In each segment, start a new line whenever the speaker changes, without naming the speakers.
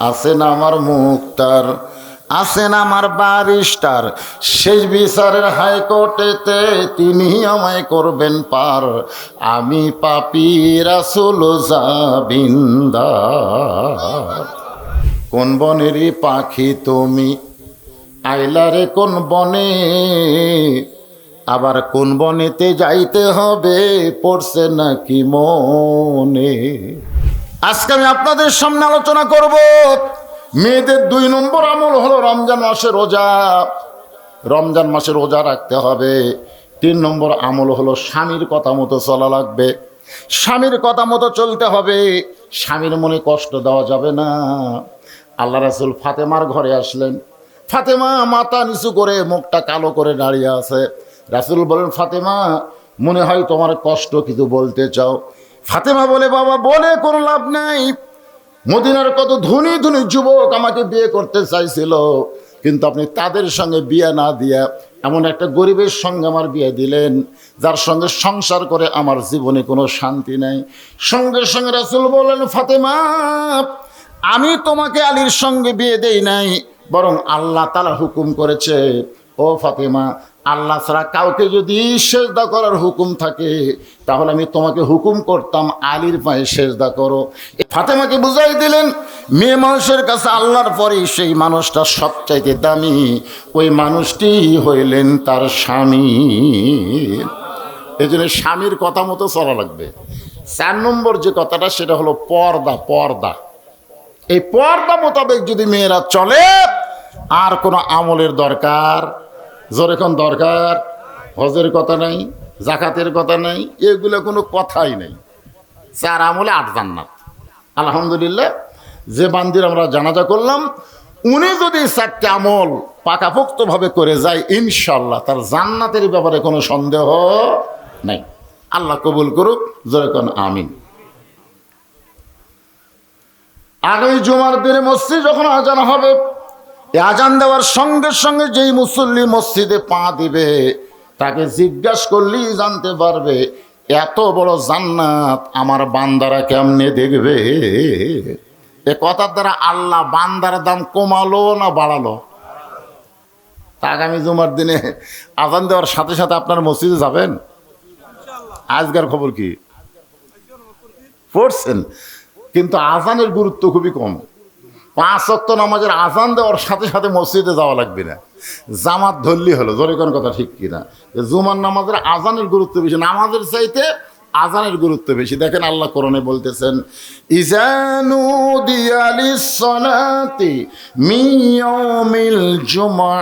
আছেন আমার মুক্তার, আছেন আমার বারিস্টার, শেষ বিচারের হাইকোর্টেতে তিনি আমায় করবেন পার। আমি পাপী রাসূল জাবিন্দার। কোন বনেরই পাখি তুমি, আইলারে কোন বনে, আবার কোন বনেতে যাইতে হবে পড়ছে নাকি মনে। আজকে আমি আপনাদের সামনে আলোচনা করব মেয়েদের 2 নম্বর আমল হলো রমজান মাসে রোজা। রমজান মাসে রোজা রাখতে হবে। 3 নম্বর আমল হলো স্বামীর কথা মতো চলা লাগবে। স্বামীর কথা মতো চলতে হবে, স্বামীর মনে কষ্ট দেওয়া যাবে না। আল্লাহ রাসূল ফাতেমার ঘরে আসলেন। ফাতেমা মাথা নিচু করে মুখটা কালো করে দাঁড়িয়ে আছে। রাসূল বলেন, ফাতেমা মনে হয় তোমার কষ্ট কিছু বলতে চাও। ফাতেমা বলে, বাবা বলে কোনো লাভ নাই। মদিনার কত ধনী ধনী যুবক আমাকে বিয়ে করতে চাইছিল, কিন্তু আপনি তাদের সঙ্গে বিয়ে না দিয়া এমন একটা গরিবের সঙ্গে আমার বিয়ে দিলেন, যার সঙ্গে সংসার করে আমার জীবনে কোনো শান্তি নাই। সঙ্গে সঙ্গে রাসূল বললেন, ফাতেমা আমি তোমাকে আলীর সঙ্গে বিয়ে দেই নাই, বরং আল্লাহ তাআলা হুকুম করেছে, ও ফাতেমা আল্লাহ ছাড়া কাউকে যদি সেজদা করার হুকুম থাকে তাহলে আমি তোমাকে হুকুম করতাম আলীর পায়ে সেজদা করো। ফাতেমাকে বুঝাই দিলেন, মেয়ে মানুষের কাছে আল্লাহর পরে সেই মানুষটা সবচাইতে দামি, ওই মানুষটি হইলেন তার স্বামী। এই জন্য স্বামীর কথা মতো চলা লাগবে। 4 নম্বর যে কথাটা সেটা হলো পর্দা। পর্দা, এই পর্দা মোতাবেক যদি মেয়েরা চলে, আর কোনো আমলের দরকার, জোরে কোন দরকার, হজের কথা নাই, জাকাতের কথা নাই, এগুলো কোনো কথাই নেই। 4 আমলে 8 জান্নাত। আলহামদুলিল্লাহ, যে বান্দির আমরা জানাজা করলাম উনি যদি 4টি আমল পাকাপোক্তভাবে করে যায়, ইনশাআল্লাহ তার জান্নাতের ব্যাপারে কোনো সন্দেহ নাই। আল্লাহ কবুল করুক, জোরে কোন আমিন। আগামী জুমার দিনে মসজিদ যখন আজান হবে, আজান দেওয়ার সঙ্গে সঙ্গে যেই মুসল্লি মসজিদে পা দিবে তাকে জিজ্ঞাসা করলেই জানতে পারবে এত বড় জান্নাত আমার বান্দারা কেমনে দেখবে। এ কথার দ্বারা আল্লাহ বান্দার দাম কমালো না বাড়ালো? তা আগামী জুমার দিনে আজান দেওয়ার সাথে সাথে আপনার মসজিদে যাবেন? আজকের খবর কি পড়ছেন? কিন্তু আজানের গুরুত্ব খুবই কম। 5 ওয়াক্ত নামাজের আজান দেওয়ার সাথে সাথে মসজিদে যাওয়া লাগবে না, জামাত ধরলি হলো। জোরে কোন কথা ঠিক কিনা? জুমার নামাজের আজানের গুরুত্ব বেশি, নামাজের চাইতে আজানের গুরুত্ব বেশি। দেখেন আল্লাহ কোরআনে বলতেছেন, ইজানু দিয়ালিস সালাতি মিন ইয়াউমিল জুমআ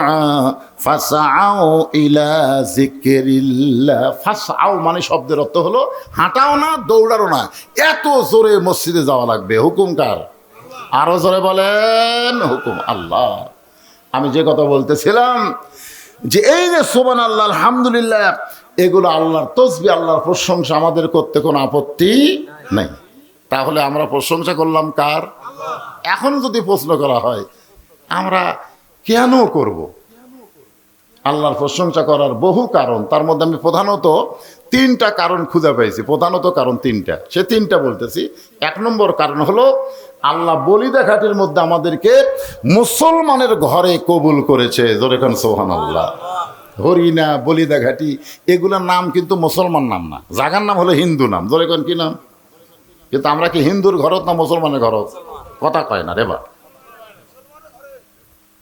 ফাসআউ ইলা যিকরিল্লাহ। ফাসআউ মানে শব্দের অর্থ হলো হাঁটাও না, দৌড়াও না, এত জোরে মসজিদে যাওয়া লাগবে। হুকুম কার? আরো জোরে বলেন, হুকুম আল্লাহ। আমি যে কথা বলতেছিলাম যে এই যে সুবহানাল্লাহ, আলহামদুলিল্লাহ, এগুলো আল্লাহর তসবিহ, আল্লাহর প্রশংসা, আমাদের করতে কোনো আপত্তি নাই। তাহলে আমরা প্রশংসা করলাম কার? এখন যদি প্রশ্ন করা হয় আমরা কেন করব, আল্লাহর প্রশংসা করার বহু কারণ, তার মধ্যে আমি প্রধানত 3টা কারণ খুঁজে পেয়েছি। প্রধানত কারণ 3টা, সে 3টা বলতেছি। 1 নম্বর কারণ হলো আল্লাহ বলি দেখাটির মধ্যে আমাদেরকে মুসলমানের ঘরে কবুল করেছে। জোরে খান সুবহানাল্লাহ। হরিণা, বলি দেখাটি এগুলোর নাম কিন্তু মুসলমান নাম না, জায়গার নাম হলো হিন্দু নাম। জোরে খান কি নাম? কিন্তু আমরা কি হিন্দুর ঘরত না মুসলমানের ঘরত? কথা কয় না রে বা।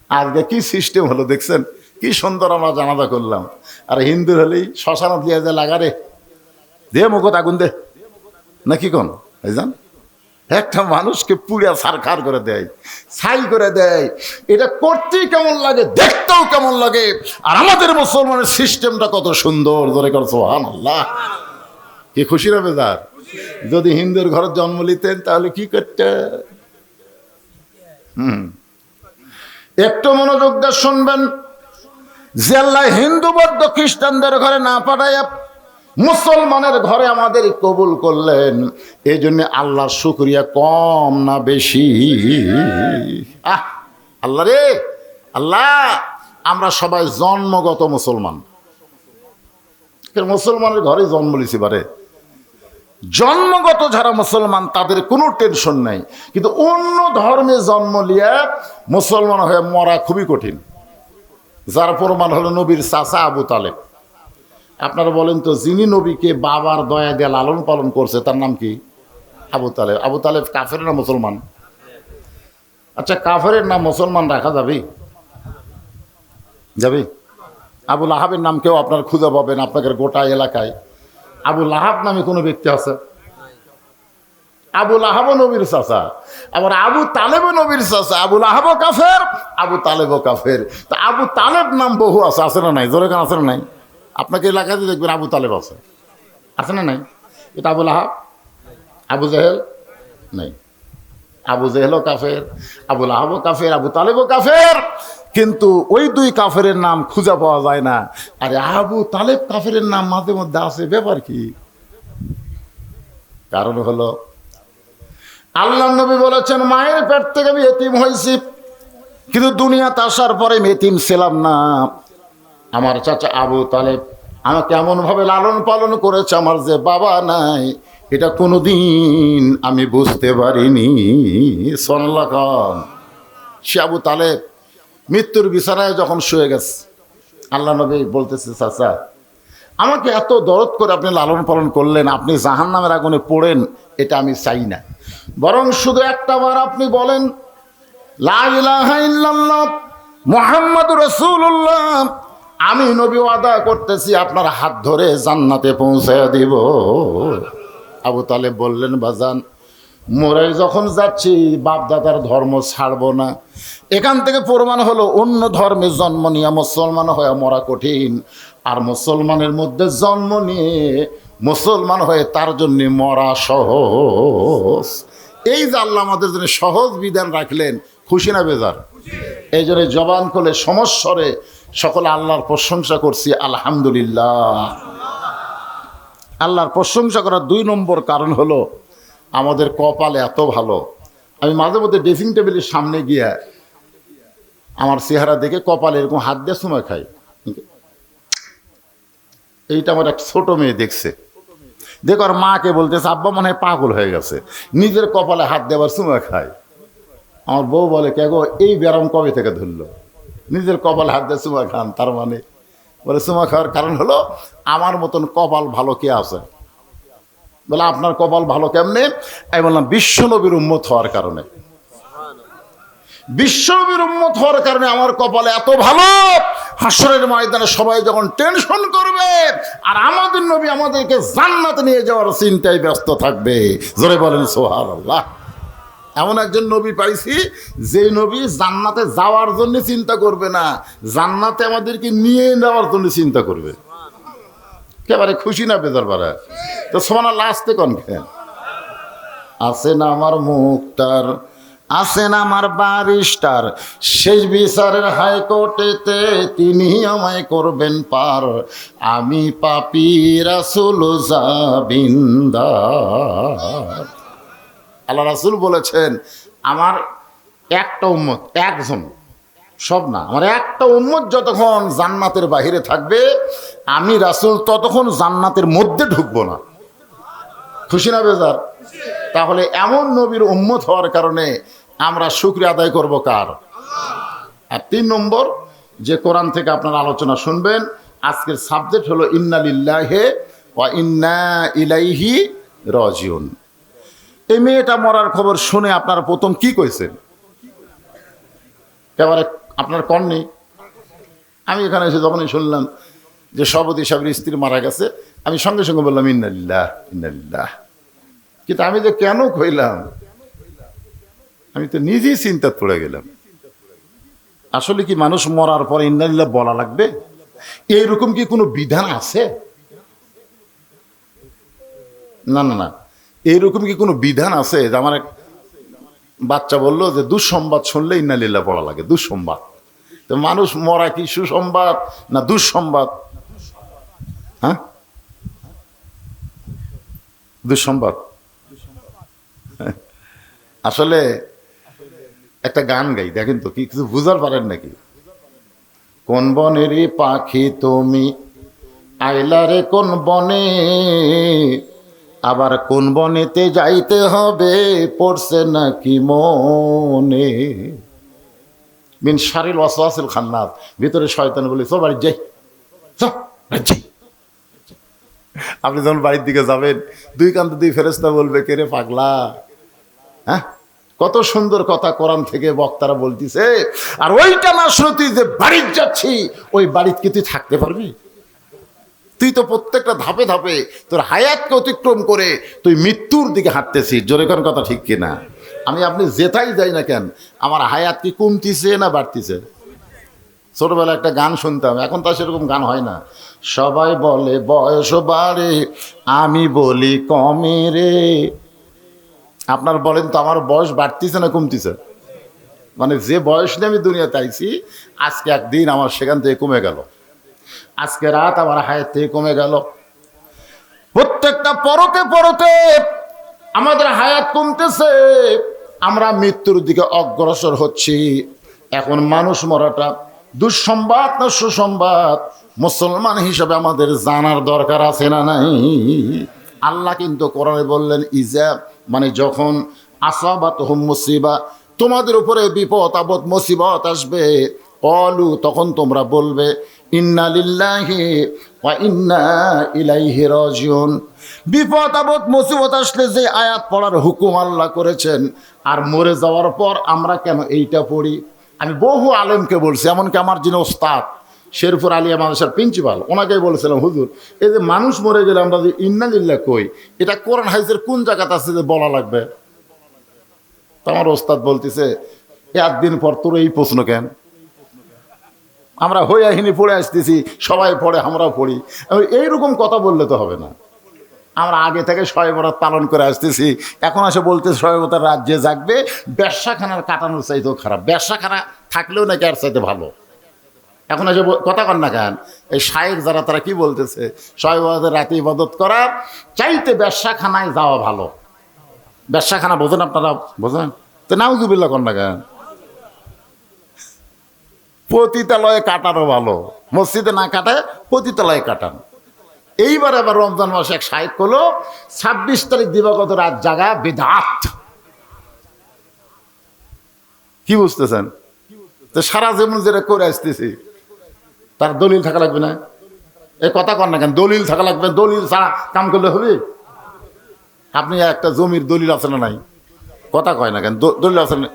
আজকে কি সিস্টেম হলো দেখছেন, কি সুন্দর আমরা জানাজা করলাম। আর হিন্দুর হলেই শ্মশানত দিয়ে যায় লাগারে, দে মুখত আগুন দে, না কি কোন জান, একটা মানুষকে পুড়িয়া ছারখার করে দেয়, ছাই করে দেয়। এটা করতেই কেমন লাগে, দেখতেও কেমন লাগে। আর আমাদের মুসলমানের সিস্টেমটা কত সুন্দর। ধরে কর সুবহানাল্লাহ। কি খুশি হবে যার, যদি হিন্দুর ঘরে জন্ম নিতেন তাহলে কি করতে? একটু মনোযোগ দিয়ে শুনবেন, যে আল্লাহ হিন্দু বৌদ্ধ খ্রিস্টানদের ঘরে না পাঠাইয়া মুসলমানের ঘরে আমাদের কবুল করলেন, এই জন্য আল্লাহর শুকরিয়া কম না বেশি? আল্লাহ রে আল্লাহ, আমরা সবাই জন্মগত মুসলমান, মুসলমানের ঘরে জন্ম লিছি বারে। জন্মগত যারা মুসলমান তাদের কোনো টেনশন নাই, কিন্তু অন্য ধর্মে জন্ম নিয়ে মুসলমান হয়ে মরা খুবই কঠিন। যার প্রমাণ হলো নবীর চাচা আবু তালেব। আপনারা বলেন তো, যিনি নবীকে বাবার দয়া দিয়ে লালন পালন করছে তার নাম কি? আবু তালেব। আবু তালেব কাফের না মুসলমান? আচ্ছা, কাফেরের নাম মুসলমান রাখা যাবে? যাবে? আবু লাহাবের নাম কেউ আপনার খুঁজে পাবেন আপনাদের গোটা এলাকায়? আবু লাহাব নামে কোনো ব্যক্তি আছে? আবু লাহাবও নবীর চাচা, আবার আবু তালেবও নবীর চাচা। আবু লাহাবও কাফের, আবু তালেবও কাফের। তা আবু তালেব নাম বহু আছে, আছে না নাই? জোরে কেন আছে না নাই? আপনাকে এলাকাতে দেখবেন আবু তালেব আছে, আছে না নাই? এটা আবু লাহাব, আবু জেহেল নাই। আবু জেহেলও কাফের, আবু লাহাবও কাফের, আবু তালেবও কাফের, কিন্তু ওই দুই কাফের নাম খুঁজে পাওয়া যায় না। আরে আবু তালেব কাফের নাম মাঝে মধ্যে আছে, ব্যাপার কি? কারণ হলো আল্লাহ নবী বলেছেন, মায়ের পেট থেকে আমি এতিম হয়েছি, কিন্তু দুনিয়াতে আসার পরে আমি এতিম ছিলাম না। আমার চাচা আবু তালেব আমাকে এমনভাবে লালন পালন করেছে, আমার যে বাবা নাই এটা কোনোদিন আমি বুঝতে পারিনি। সুবহানাল্লাহ খান। সে আবু তালেব মৃত্যুর বিছানায় যখন শুয়ে গেছে, আল্লাহ নবী বলতেছে, চাচা আমাকে এত দরদ করে আপনি লালন পালন করলেন, আপনি জাহান্নামের আগুনে পড়েন এটা আমি চাই না, বরং শুধু একটা বার আপনি বলেন লা ইলাহা ইল্লাল্লাহ মুহাম্মাদুর রাসূলুল্লাহ, আমি নবী ওয়াদা করতেছি আপনার হাত ধরে জান্নাতে পৌঁছায় দিব। আবু তালেব বললেন, বাজান মোরাই যখন যাচ্ছি বাপ দাদার ধর্ম ছাড়বো না। এখান থেকে প্রমাণ হলো অন্য ধর্মে জন্ম নিয়ে মুসলমান হয়ে মরা কঠিন, আর মুসলমানের মধ্যে জন্ম নিয়ে মুসলমান হয়ে তার জন্য মরা সহজ। এই যে আল্লাহ আমাদের জন্য সহজ বিধান রাখলেন, খুশি না বেজার? এই জন্য জবান খুলে সমস্বরে সকলে আল্লাহর প্রশংসা করছি, আলহামদুলিল্লাহ। আল্লাহর প্রশংসা করার 2 নম্বর কারণ হলো আমাদের কপাল এত ভালো। আমি মাঝে মধ্যে ড্রেসিং টেবিলের সামনে গিয়ে আমার চেহারা দেখে কপালে এরকম হাত দিয়ে সময় খাই। এইটা আমার এক ছোট মেয়ে দেখছে, দেখো আর মাকে বলতেছে, আব্বা মনে হয় পাগল হয়ে গেছে, নিজের কপালে হাত দেওয়ার সময় খায়। আমার বউ বলে, কে গো এই ব্যারাম কবে থেকে ধরলো? নিজের কপালে হাত দিয়ে সময় খান, তার মানে বলে সময় খাওয়ার কারণ হলো আমার মতন কপাল ভালো কে আছে? বলে আপনার কপাল ভালো কেমনে? আমি বললাম বিশ্বনবীর উম্মত হওয়ার কারণে। বিশ্বনবীর উম্মত হওয়ার কারণে আমার কপালে এত ভালো, হাসরের ময়দানে সবাই যখন টেনশন করবে আর আমাদের নবী আমাদেরকে জান্নাতে নিয়ে যাওয়ার চিন্তায় ব্যস্ত থাকবে। জোরে বলেন সুবহানাল্লাহ। এমন একজন নবী পাইছি যে নবী জান্নাতে যাওয়ার জন্য চিন্তা করবে না, জান্নাতে আমাদেরকে নিয়ে নেওয়ার জন্য চিন্তা করবে। একেবারে খুশি না বেজার পারা? তো সুবহানাল্লাহ আসতে কোন খেন আছেন আমার মুক্তার, আছেন আমার বারিস্টার, শেষ বিচারের হাইকোর্টেতে তিনি আমায় করবেন পার, আমি পাপী রাসূল জাবিন্দার। আল্লাহ রাসূল বলেছেন, আমার একটা উম্মত, একজন, সব না, আমার একটা উম্মত যতক্ষণ জান্নাতের বাহিরে থাকবে আমি রাসূল ততক্ষণ জান্নাতের মধ্যে ঢুকবো না। খুশি না বেজার? তাহলে এমন নবীর উম্মত হওয়ার কারণে আমরা শুকরিয়া আদায় করব কার? আর 3 নম্বর যে কোরআন থেকে আপনারা আলোচনা শুনবেন, আজকের সাবজেক্ট হলো ইন্না লিল্লাহি ওয়া ইন্না ইলাইহি রাজিউন। এই মেয়েটা মরার খবর শুনে আপনারা প্রথম কি কইছেন? একেবারে আপনার কননি। আমি এখানে এসে যখনই শুনলাম যে সভাপতি সাহেবের স্ত্রী মারা গেছে, আমি সঙ্গে সঙ্গে বললাম ইন্না লিল্লাহ ইন্না লিল্লাহ। কিন্তু আমি যে কেন কইলাম, আমি তো নিজেই চিন্তা পড়ে গেলাম। আসলে কি মানুষ মরার পরে ইন্না লিল্লাহ বলা লাগবে? এইরকম কি কোনো বিধান আছে? না না না, এইরকম কি কোনো বিধান আছে? যে আমার এক বাচ্চা বললো যে দুঃসংবাদ শুনলে ইন্না লিল্লাহ পড়া লাগে। দুঃসংবাদ, তো মানুষ মরা কি সুসংবাদ না দুঃসংবাদ? হ্যাঁ, দুঃসংবাদ। আসলে একটা গান গাই, দেখেন তো কি কিছু বুঝার পারেন নাকি? কোন বনেরই পাখি তুমি, আইলা রে কোন বনে, আবার কোন বনেতে যাইতে হবে পড়ছে নাকি মনে। মিন শারিল ওয়াসওয়াসিল খান্নাস, ভিতরে শয়তান বলে চল বাড়ি যাই, চল বাড়ি যাই। আপনি যখন বাড়ির দিকে যাবেন, দুই কান্তে দুই ফেরেশতা বলবে, কে রে পাগলা, হ্যাঁ কত সুন্দর কথা কোরআন থেকে বক্তারা বলতিছে, আর ওইটা না শুনে তুই যে বাড়ির যাচ্ছি, ওই বাড়িতে কি তুই থাকতে পারবি? তুই তো প্রত্যেকটা ধাপে ধাপে তোর হায়াতকে অতিক্রম করে তুই মৃত্যুর দিকে হাঁটতেছিস। জোরে কোন কথা ঠিক কিনা? আমি আপনি যেটাই যাই না কেন, আমার হায়াত কি কমতিছে না বাড়তিছে? ছোটবেলায় একটা গান শুনতাম, এখন তো সেরকম গান হয় না। সবাই বলে বয়স বাড়ে, আমি বলি কমে রে। আপনার বলেন তো আমার বয়স বাড়তিছে না কমতিছে? মানে যে বয়স নিয়ে আমি দুনিয়াতে আইছি, আজকে একদিন আমার সেখান থেকে কমে গেল, আজকে রাত আমার হায়াত থেকে কমে গেল। প্রত্যেকটা পরতে পরতে আমাদের হায়াত কমতেছে, আমরা মৃত্যুর দিকে অগ্রসর হচ্ছি। এখন মানুষ মরাটা দুঃসংবাদ না সুসংবাদ, মুসলমান হিসেবে আমাদের জানার দরকার আছে না নাই? আল্লাহ কিন্তু কোরআনে বললেন, ইজা মানে যখন আসাবাতহুম মুসিবা, তোমাদের উপরে বিপদ আপদ মুসিবত আসবে, অলু তখন তোমরা বলবে ইন্না লিল্লাহি ওয়া ইন্না ইলাইহি রাজিউন। বিপদ আপদ মুসিবত আসলে যে আয়াত পড়ার হুকুম আল্লাহ করেছেন, আর মরে যাওয়ার পর আমরা কেন এইটা পড়ি? আমি বহু আলেমকে বলছি, এমনকি আমার যিনি ওস্তাদ শেরপুর আলিয়া মাদ্রাসার প্রিন্সিপাল, ওনাকেই বলেছিলাম, হুজুর এই যে মানুষ মরে গেলে আমরা যে ইন্না লিল্লাহ কই, এটা কোরআন হাদিসের কোন জায়গাতে আছে যে বলা লাগবে? তো আমার ওস্তাদ বলতেছে, একদিন পর তোর এই প্রশ্ন কেন? আমরা হইয়াহিনী পড়ে আসতেছি, সবাই পড়ে আমরাও পড়ি, এইরকম কথা বললে তো হবে না। আমরা আগে থেকে শবে বরাত পালন করে আসতেছি, এখন আসে বলতে শবে বরাতের রাত যে জাগবে, ব্যবসাখানার কাটানোর চাইতেও খারাপ, ব্যবসাখানা থাকলেও নাকি আর চাইতে ভালো। এখন এসে কথা কন না কেন? এই শায়েখ যারা তারা কি বলতেছে, শবে বরাতের রাতে ইবাদত করা চাইতে ব্যবসাখানায় যাওয়া ভালো। ব্যবসাখানা বোঝেন আপনারা? বোঝেন তো? নাউজুবিল্লাহ কন না কেন? পতিতালয়ে কাটারও ভালো, মসজিদে না কাটায় পতিতালয়ে কাটান। এইবার আবার রমজান মাসে এক শায়েখ হলো 26 তারিখ দিবাগত রাত জাগা বিদআত। কি বুঝতেছেন? তো সারা জীবন যেটা করে আসতেছি, তার দলিল থাকা লাগবে না? এই কথা কন না কেন? দলিল থাকা লাগবে, দলিল ছাড়া কাম করলে হবে? আপনি একটা জমির দলিল আছে না নাই? কথা কয় না কেন? দলিল আছে না?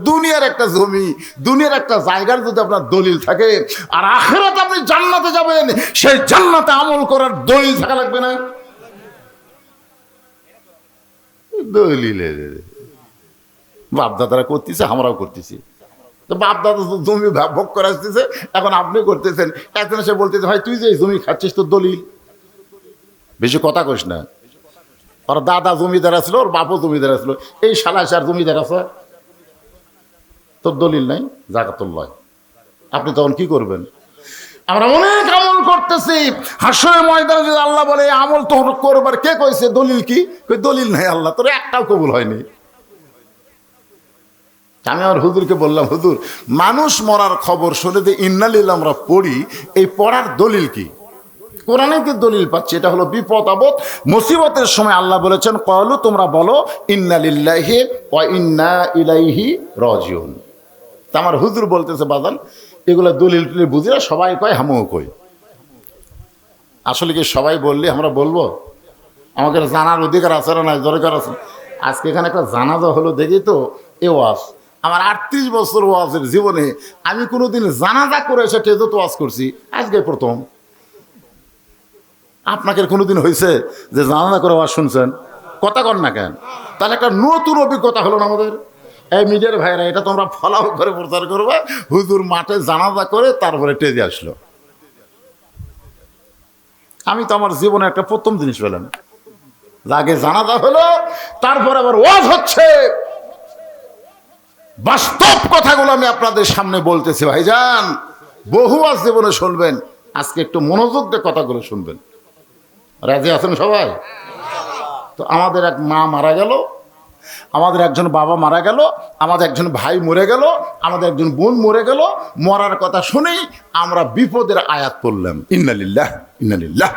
দুনিয়ার একটা জমি, দুনিয়ার একটা জায়গার যদি আপনার দলিল থাকে, আর আখিরাতে আপনি জান্নাতে যাবেন, সেই জান্নাতে আমল করার দলিল থাকা লাগবে না? দলিলে বাপদাদারা করতেছে, আমরাও করতেছি। তো বাপদাদা জমি ভোগ করে আসতেছে, এখন আপনি করতেছেন। একজন এসে বলতেছে, ভাই তুই যে জমি খাচ্ছিস তোর দলিল। বেশি কথা কইস না। ওর দাদা জমিদার আসলো, ওর বাপও জমিদার আসলো, এই শালা সার জমিদার আছে, তোর দলিল নাই, জাকাতুল লয়। আপনি তখন কি করবেন? আমরা অনেক আমল করতেছি, হাসরের ময়দানে যদি আল্লাহ বলে আমল তো করবার, কে কইছে? দলিল কি? দলিল নাই আল্লাহ, তোর একটাও কবুল হয়নি। আমি আমার হুজুরকে বললাম, হুজুর মানুষ মরার খবর শুনে যে ইন্না লিল্লাহ আমরা পড়ি, এই পড়ার দলিল কি? কোরআনে কি দলিল পাচ্ছি? এটা হলো বিপদ আপদ মুসিবতের সময় আল্লাহ বলেছেন, ক্বালু তোমরা বলো ইন্না লিল্লাহি ওয়া ইন্না ইলাইহি রাজিউন। তা আমার হুজুর বলতেছে, বাজান এগুলো দলিল টলিল বুঝি না, সবাই কয় হামও কই। আসলে কি সবাই বললে আমরা বলবো? আমাদের জানার অধিকার আছে না নাই? দরকার আছে। আজকে এখানে একটা জানাজা হলো দেখি তো, এ ওয়াজ আমার 38 বছর ওয়াজের জীবনে আমি কোনোদিন জানাজা করে এসে টেজত ওয়াজ করছি, আজকে প্রথম। আপনাকে কোনোদিন হয়েছে যে জানাজা করে ওয়াজ শুনছেন? কথা কন না কেন? তাহলে একটা নতুন অভিজ্ঞতা হলো না আমাদের। এই মিডিয়ার ভাইরা, এটা তোমরা ফলাও করে প্রচার করবে, হুজুর মাঠে জানাজা করে তারপরে টেজে আসলো। আমি তো আমার জীবনে একটা প্রথম জিনিস পেলাম, আগে জানাজা হলো, তারপর আবার ওয়াজ হচ্ছে। বাস্তব কথাগুলো আমি আপনাদের সামনে বলতেছি ভাইজান, বহু আজ জীবনে শুনবেন, আজকে একটু মনোযোগ দিয়ে কথাগুলো শুনবেন। রাজি আছেন সবাই? তো আমাদের এক মা মারা গেল, আমাদের একজন বাবা মারা গেল, আমাদের একজন ভাই মরে গেল, আমাদের একজন বোন মরে গেল। মরার কথা শুনেই আমরা বিপদের আয়াত পড়লাম, ইন্না লিল্লাহ ইন্না লিল্লাহ।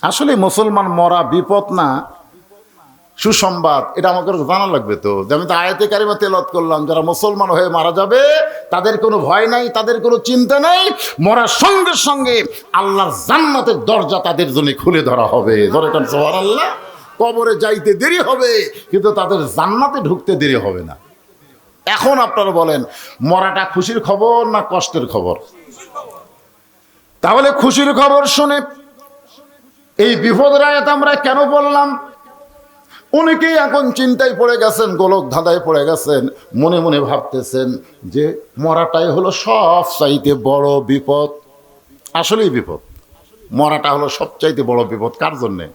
আসলে মুসলমান মরা বিপদ না, সুসংবাদ। এটা আমাকে জানা লাগবে তো, যে আমি তো আয়াতে কারিমা তেলাওয়াত করলাম, যারা মুসলমান হয়ে মারা যাবে তাদের কোনো ভয় নাই, তাদের কোনো চিন্তা নাই, মরার সঙ্গে সঙ্গে আল্লাহর জান্নাতের দরজা তাদের জন্য খুলে ধরা হবে। ধরে কারণ সুবহানাল্লাহ, কবরে যাইতে দেরি হবে কিন্তু তাদের জান্নাতে ঢুকতে দেরি হবে না। এখন আপনারা বলেন, মরাটা খুশির খবর না কষ্টের খবর? তাহলে খুশির খবর শুনে এই বিপদের আয়াত আমরা কেন বললাম? অনেকেই এখন চিন্তায় পড়ে গেছেন, গোলক ধাঁধায় পড়ে গেছেন, মনে মনে ভাবতেছেন যে মরাটাই হলো সব চাইতে বড় বিপদ। আসলেই বিপদ, মরাটা হলো সবচাইতে বড় বিপদ। কার জন্যে?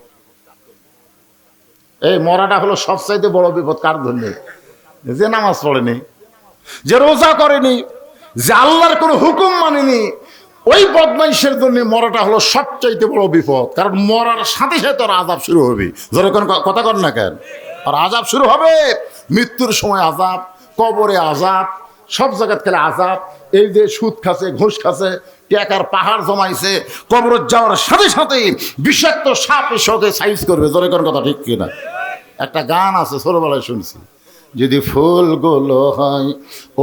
এই মরাটা হলো সবচাইতে বড় বিপদ কার জন্যে? যে নামাজ পড়েনি, যে রোজা করেনি, যে আল্লাহর কোনো হুকুম মানেনি, ওই বদমাইশের জন্য মরাটা হলো সবচাইতে বড় বিপদ। কারণ মরার সাথে সাথে ওর আযাব শুরু হবে। ধরে কোন কথা কর না কেন, আর আযাব শুরু হবে। মৃত্যুর সময় আযাব, কবরে আযাব, সব জায়গায় খেলে আযাব। এই যে সুদ খাচ্ছে, ঘুষ খাচ্ছে, টাকার পাহাড় জমাইছে, কবর যাওয়ার সাথে সাথে বিষাক্ত সাপ এসে সাইজ করবে। ধরে কোন কথা ঠিক কিনা? একটা গান আছে, ছোটবেলায় শুনছি, যদি ফুলগুলো হয়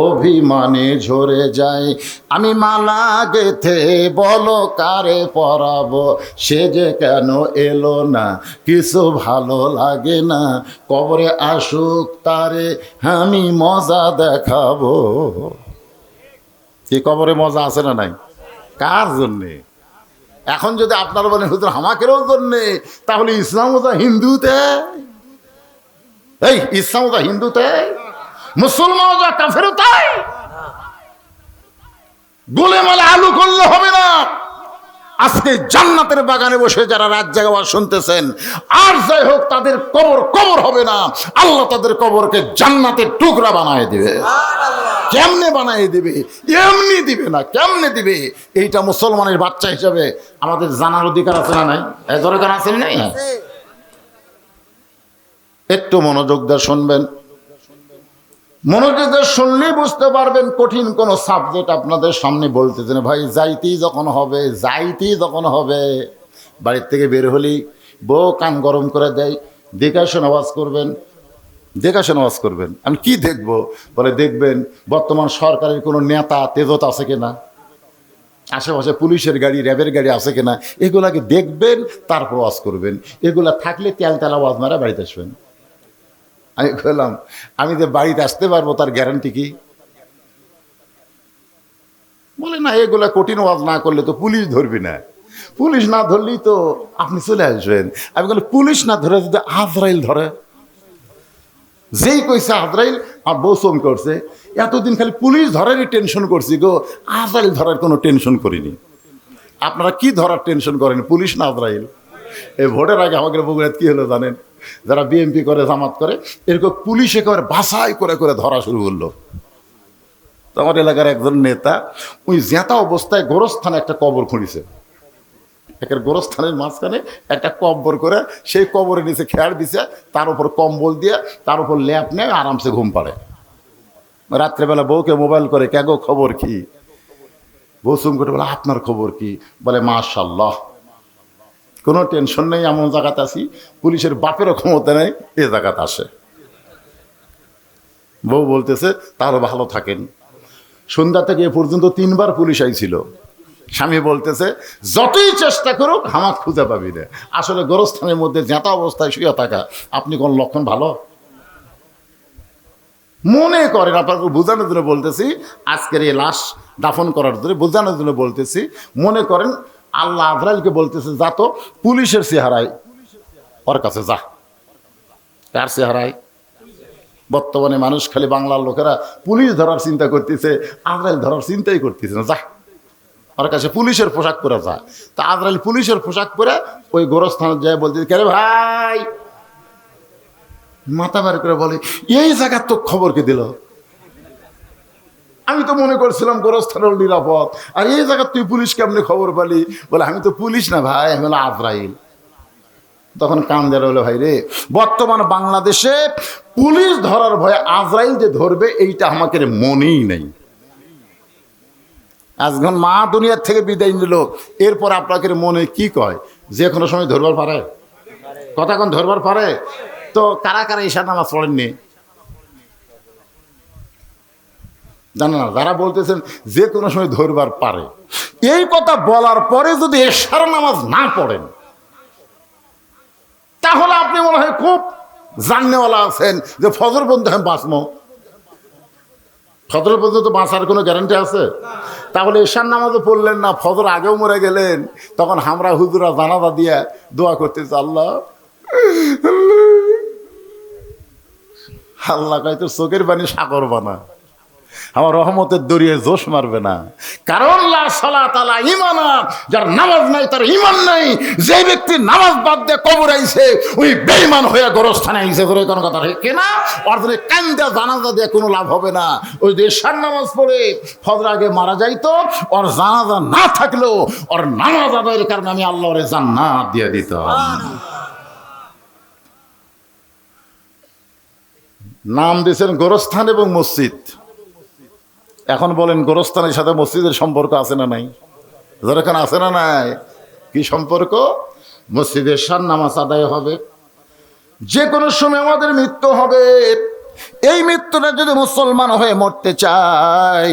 অভিমানে ঝরে যায়, আমি মালা গেথে বলো কারে পরাবো, সে যে কেন এলো না, কিছু ভালো লাগে না, কবরে আসুক তারে আমি মজা দেখাবো। কি কবরে মজা আছে না নাই? কার জন্যে? এখন যদি আপনারা বলেন হুজুর আমাকেরও জন্যে, তাহলে ইসলাম ওটা হিন্দুতে, এই ইসলাম ওটা হিন্দুতে, মুসলমান যা কাফেরও তাই। গোলেমালে আলু করলে হবে না। আজকে জান্নাতের বাগানে বসে যারা রাত জাগা শুনতেছেন, আর যাই হোক তাদের কবর কবর হবে না। আল্লাহ তাদের কবরকে জান্নাতের টুকরা বানায় দিবে। কেমনে বানায় দিবে? এমনি দিবে না, কেমনে দিবে? এইটা মুসলমানের বাচ্চা হিসাবে আমাদের জানার অধিকার আছে না নাই? দরকার আছে না? একটু মনোযোগ দিয়ে শুনবেন, মনোযোগ দিয়ে শুনলেই বুঝতে পারবেন কঠিন কোন সাবজেক্ট আপনাদের সামনে বলতেছেন। ভাই যাইতেই যখন হবে, বাড়ির থেকে বের হলেই বউ কান গরম করে দেয়, দেখাশোন আওয়াজ করবেন। আমি কি দেখব? বলে দেখবেন বর্তমান সরকারের কোনো নেতা তেজত আছে কিনা, আশেপাশে পুলিশের গাড়ি, র্যাবের গাড়ি আছে কিনা, এগুলাকে দেখবেন, তারপর ওয়াজ করবেন। এগুলা থাকলে তেল আওয়াজ মারা বাড়িতে আসবেন। আমি বললাম, আমি যে বাড়িতে আসতে পারবো তার গ্যারান্টি কি? বলে না, এগুলা কঠিন ওয়াজ না করলে তো পুলিশ ধরবি না, পুলিশ না ধরলেই তো আপনি চলে আসবেন। আমি বললাম, পুলিশ না ধরে যদি আজরাইল ধরে? যেই কইছে আজরাইল, আর বউ চমকে করছে। এতদিন খালি পুলিশ ধরারই টেনশন করছি গো, আজরাইল ধরার কোনো টেনশন করিনি। আপনারা কি ধরার টেনশন করেন, পুলিশ না আজরাইল? এই ভোটের আগে আমাদের বগুড়াত কি হলো জানেন? যারা বিএনপি করে, জামাত করে, এরকম পুলিশ একেবারে বাছাই করে করে ধরা শুরু করলো। তো আমার এলাকার একজন নেতা ওই জেতা অবস্থায় গোরস্থানে একটা কবর খুঁড়িছে। একের গোরস্থানের মাঝখানে একটা কবর করে, সেই কবরের নিচে খেয়ার দিছে, তার উপর কম্বল দিয়ে, তার উপর ল্যাপ নেয়, আরামসে ঘুম পাড়ে। রাত্রেবেলা বউকে মোবাইল করে, কে গো খবর কি? বউ চুম করে বলে, আপনার খবর কি? বলে মাশাআল্লাহ, কোনো টেনশন নেই, এমন জায়গাতে আসি পুলিশের বাপেরও ক্ষমতা নেই এ জায়গাতে আসে। বউ বলতেছে তাহলে ভালো থাকেন। সন্ধ্যা থেকে এ পর্যন্ত 3 বার পুলিশ আইছিল। স্বামী বলতেছে যতই চেষ্টা করুক হামাক খুঁজে পাবি না। আসলে গোরস্থানের মধ্যে জেতা অবস্থায় শুয়ে থাকা আপনি কোন লক্ষণ ভালো মনে করেন? আপনাকে বোঝানোর জন্য বলতেছি, আজকের এই লাশ দাফন করার জন্য বোঝানোর জন্য বলতেছি। মনে করেন আল্লাহ আজরাইলকে বলতেছে, যা তো পুলিশের চেহারায় ওর কাছে যা। কার চেহারায়? বর্তমানে মানুষ খালি বাংলার লোকেরা পুলিশ ধরার চিন্তা করতেছে, আজরাইল ধরার চিন্তাই করতেছে না। যা ওর কাছে পুলিশের পোশাক পরে যা। তা আজরাইল পুলিশের পোশাক পরে ওই গোরস্থানে যায়, বলতেছে কে রে ভাই? মাথা বার করে বলে, এই জায়গার তো খবর কে দিল? আমি তো মনে করছিলাম গোরস্থানের নিরাপদ, আর এই জায়গার তুই পুলিশ কেমনে খবর পালি? বলে আমি তো পুলিশ না ভাই, আমি হলো আজরাইল। তখন কান দেওয়া হলো, ভাই রে, বর্তমান বাংলাদেশে পুলিশ ধরার ভয়ে আজরাইল যে ধরবে এইটা আমাকে মনেই নেই। আজখন মা দুনিয়ার থেকে বিদায় নিল, এরপর আপনাকে মনে কি কয়? যে কোনো সময় ধরবার পারে, কথা কোন ধরবার পারে? তো কারা কারা ঈশার নামাজ পড়েননি জানেন না? যারা বলতেছেন যে কোনো সময় ধরবার পারে, এই কথা বলার পরে যদি এশার নামাজ না পড়েন তাহলে আপনি মনে হয় খুব জাননেওয়ালা আছেন যে ফজর পর্যন্ত আমি বাঁচবো। ফজর পর্যন্ত বাঁচার কোনো গ্যারান্টি আছে? তাহলে এশার নামাজও পড়লেন না, ফজর আগেও মরে গেলেন, তখন আমরা হুজুরা জানাজা দিয়ে দোয়া করতেছি, আল্লাহ আল্লাহ কয় তোর চোখের পানি সাগর বানা, আমার রহমতের দরিয়ায় জোশ মারবে না। কারণ লা সালাত আলা ঈমানা, যার নামাজ নাই তার ঈমান নাই। যে ব্যক্তি নামাজ বাদ দিয়ে কবর আইছে ওই বেঈমান হয়ে গোরস্থানে আইছে, করে কোনো কথা ঠিক কিনা? ওর জন্য কান্দা জানাজা দিয়ে কোনো লাভ হবে না। ওই যে এশার নামাজ পড়ে ফজর আগে মারা যাইতো, ওর জানাজা না থাকলেও ওর নামাজ আদায়ের কারণে আমি আল্লাহ ওরে জান্নাত দিয়ে দিতাম। নাম দিয়েছেন গোরস্থান এবং মসজিদ। এখন বলেন গোরস্থানের সাথে মসজিদের সম্পর্ক আছে না নাই? যেরকম আছে না নাই? কি সম্পর্ক? মসজিদে এশার নামাজ আদায় হবে, যে কোনো সময় আমাদের মৃত্যু হবে। এই মৃত্যুটা যদি মুসলমান হয়ে মরতে চায়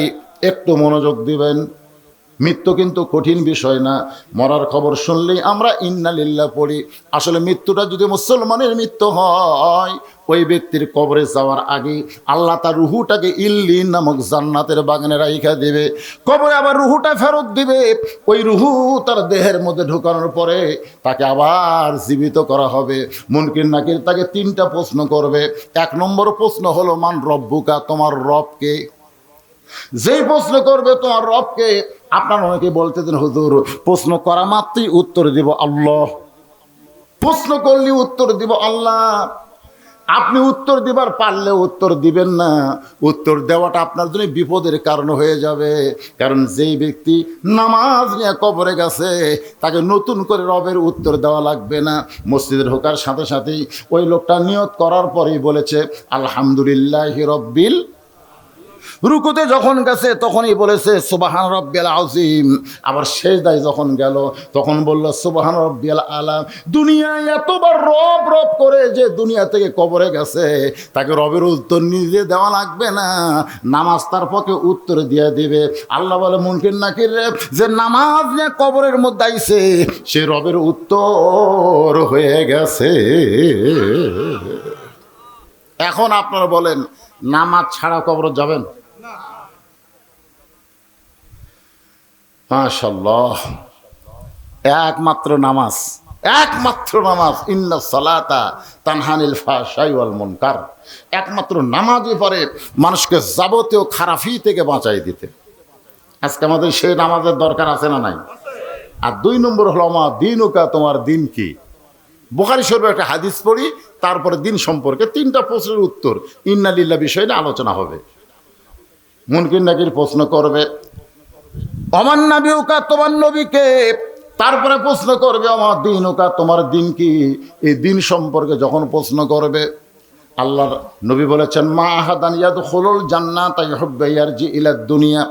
একটু মনোযোগ দিবেন। মৃত্যু কিন্তু কঠিন বিষয় না। মরার খবর শুনলেই আমরা ইন্না লিল্লাহ পড়ি। আসলে মৃত্যুটা যদি মুসলমানের মৃত্যু হয়, ওই ব্যক্তির কবরে যাওয়ার আগে আল্লাহ তার রুহুটাকে ইল্লিন নামক জান্নাতের বাগানে রাইখা দেবে। কবরে আবার রুহুটা ফেরত দিবে। ওই রুহু তার দেহের মধ্যে ঢুকানোর পরে তাকে আবার জীবিত করা হবে। মুনকির নাকির তাকে 3টা প্রশ্ন করবে। 1 নম্বর প্রশ্ন হলো মান রব্বুকা, তোমার রবকে। যেই প্রশ্ন করবে তোমার রবকে, আপনার অনেকে বলতেছেন হুজুর প্রশ্ন করা মাত্রই উত্তর দিব আল্লাহ, প্রশ্ন করলে উত্তর দিব আল্লাহ। আপনি উত্তর দিবার পারলে উত্তর দিবেন না, উত্তর দেওয়াটা আপনার জন্য বিপদের কারণ হয়ে যাবে। কারণ যেই ব্যক্তি নামাজ নিয়ে কবরে গেছে তাকে নতুন করে রবের উত্তর দেওয়া লাগবে না। মসজিদে ঢোকার সাথে সাথেই ওই লোকটা নিয়ত করার পরেই বলেছে আলহামদুলিল্লাহি রব্বিল। রুকুতে যখন গেছে তখনই বলেছে সুবহান রাব্বিয়াল আযীম। আবার সেজদায় যখন গেল তখন বলল সুবহান রাব্বিয়াল আলা। দুনিয়ায় এতবার রব রব করে যে দুনিয়া থেকে কবরে গেছে তাকে রবের উত্তর নিজে দেওয়া লাগবে না, নামাজ তার পক্ষে উত্তর দিয়ে দিবে। আল্লাহ বলে মুনকির নাকির রে, যে নামাজ নিয়ে কবরের মধ্যে আইছে সে রবের উত্তর হয়ে গেছে। এখন আপনারা বলেন নামাজ ছাড়া কবর যাবেন? মাশাআল্লাহ, একমাত্র নামাজ, একমাত্র নামাজ। ইন্না সালাতা তানহানিল ফাহশাই ওয়াল মুনকার। একমাত্র নামাজই পারে মানুষকে যাবতীয় খারাপি থেকে বাঁচাই দিতে। আজকে আমাদের সেই নামাজের দরকার আছে না নাই? আর 2 নম্বর হলো আমার দিনুকা, তোমার দিন কি। বুখারী শরীফে একটা হাদিস পড়ি, তারপরে দিন সম্পর্কে 3টা প্রশ্নের উত্তর ইন্না লিল্লাহ বিষয় নিয়ে আলোচনা হবে। মুনকির নাকির প্রশ্ন করবে আমার নবীকা, তোমার নবীকে। তারপরে প্রশ্ন করবে আমার দিনুকা, তোমার দিন কি। এই দিন সম্পর্কে যখন প্রশ্ন করবে, আল্লাহর নবী বলেছেন মা আহাদান ইয়াদখুলুল জান্নাতা ইউহিব্বু ইয়ারজি ইলাদ দুনিয়া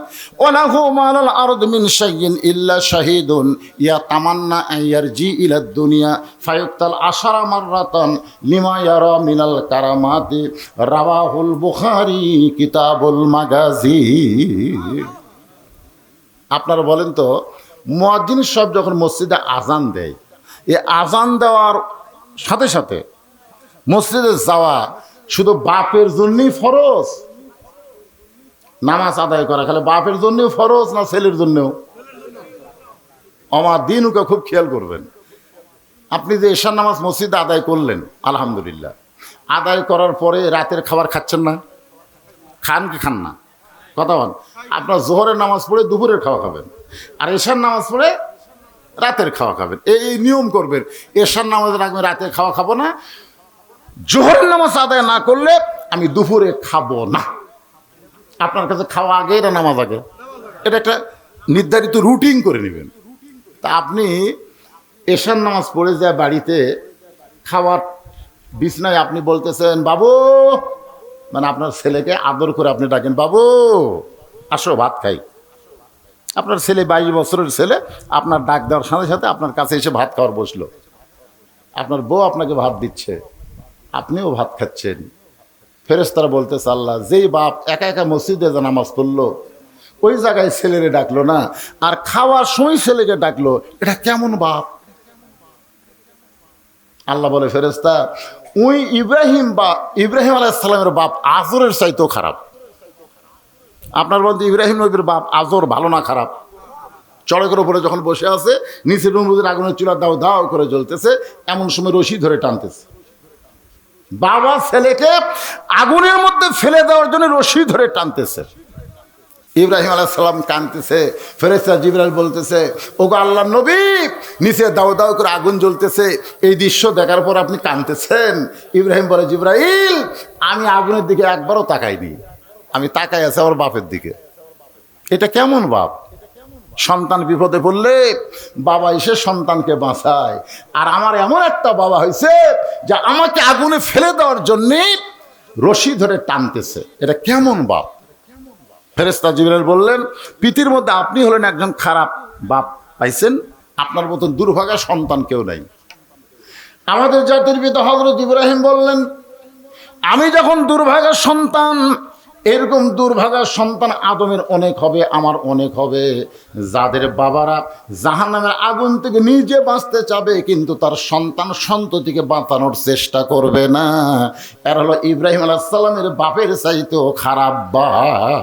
ওয়া লাহু মালাল আরদি মিন শাইইন ইল্লা শাহীদুন ইয়াতামান্না আন ইয়ারজি ইলাদ দুনিয়া ফায়ুক্তাল আশারা মাররাতান লিমা ইয়ারা মিনাল কারামাতি। রাওয়াহুল বুখারী কিতাবুল মাগাজি। আপনারা বলেন তো, মুয়াজ্জিন সাহেব যখন মসজিদে আজান দেয়, এই আজান দেওয়ার সাথে সাথে মসজিদে যাওয়া শুধু বাপের জন্যই ফরজ? নামাজ আদায় করা খালি বাপের জন্যও ফরজ না ছেলের জন্যও? আমার দিনুকে খুব খেয়াল করবেন। আপনি যে এশার নামাজ মসজিদে আদায় করলেন, আলহামদুলিল্লাহ, আদায় করার পরে রাতের খাবার খাচ্ছেন না? খান কি খান না? কথা বল। আপনার জোহরের নামাজ পড়ে দুপুরের খাওয়া খাবেন, আর এশার নামাজ পড়ে রাতের খাওয়া খাবেন। এই নিয়ম করবেন। এশার নামাজ রাখবেন, রাতের খাওয়া খাবো না। জোহরের নামাজ আদায় না করলে আমি দুপুরে খাবো না। আপনার কাছে খাওয়া আগে না নামাজ আগে? এটা একটা নির্ধারিত রুটিন করে নেবেন। তা আপনি এশার নামাজ পড়ে যায় বাড়িতে খাওয়ার বিছনায় আপনি বলতেছেন বাবু, মানে আপনার ছেলেকে আদর করে আপনি ডাকেন বাবু আসো ভাত খাই। আপনার ছেলে 22 বছরের ছেলে আপনার ডাক দেওয়ার সাথে সাথে আপনার কাছে এসে ভাত খাওয়ার বসলো, আপনার বউ আপনাকে ভাত দিচ্ছে, আপনিও ভাত খাচ্ছেন। ফেরেশতারা বলতেছে আল্লাহ, যেই বাপ একা একা মসজিদে যে নামাজ পড়লো, ওই জায়গায় ছেলেরে ডাকলো না, আর খাওয়ার সময় ছেলেকে ডাকলো, এটা কেমন বাপ? আল্লাহ বলে, ফেরেশতা, ওই ইব্রাহিম আলাইহিস সালামের বাপ আজরের চাইতেও খারাপ। আপনার বন্ধু ইব্রাহিম নবীর বাপ আজর ভালো না খারাপ? চড়কের উপরে যখন বসে আছে, নিচে নমরুদের আগুনের চুলা দাও দাও করে জ্বলতেছে, এমন সময় রশি ধরে টানতেছে। বাবা ছেলেকে আগুনের মধ্যে ফেলে দেওয়ার জন্য রশি ধরে টানতেছে। ইব্রাহিম আলাইহিস সালাম কাঁদতেছে, ফেরেশতা জিবরাইল বলতেছে, ওগো আল্লাহর নবী, নিচে দাও দাও করে আগুন জ্বলতেছে, এই দৃশ্য দেখার পর আপনি কাঁদতেছেন? ইব্রাহিম বলে, জিবরাইল, আমি আগুনের দিকে একবারও তাকাইনি, আমি তাকাই আছি আমার বাপের দিকে। এটা কেমন বাপ? সন্তান বিপদে পড়লে বাবা এসে সন্তানকে বাঁচায়, আর আমার এমন একটা বাবা হয়েছে যে আমাকে আগুনে ফেলে দেওয়ার জন্যে রশি ধরে টানতেছে। এটা কেমন বাপ? ফেরেশতা জিবরাইল বললেন, পৃথিবীর মধ্যে আপনি হলেন একজন খারাপ বাপ পাইছেন, আপনার মতন দুর্ভাগা সন্তান কেউ নাই। আমাদের জাতির পিতা হযরত ইব্রাহিম বললেন, আমি যখন দুর্ভাগা সন্তান, এরকম দুর্ভাগা সন্তান আদমের অনেক হবে, আমার অনেক হবে, যাদের বাবারা জাহান্নামের আগুন থেকে নিজে বাঁচতে চাবে কিন্তু তার সন্তান সন্ততিকে বাঁচানোর চেষ্টা করবে না। এর হলো ইব্রাহিম আলাইহিস সালামের বাপের চাইতেও খারাপ বাপ।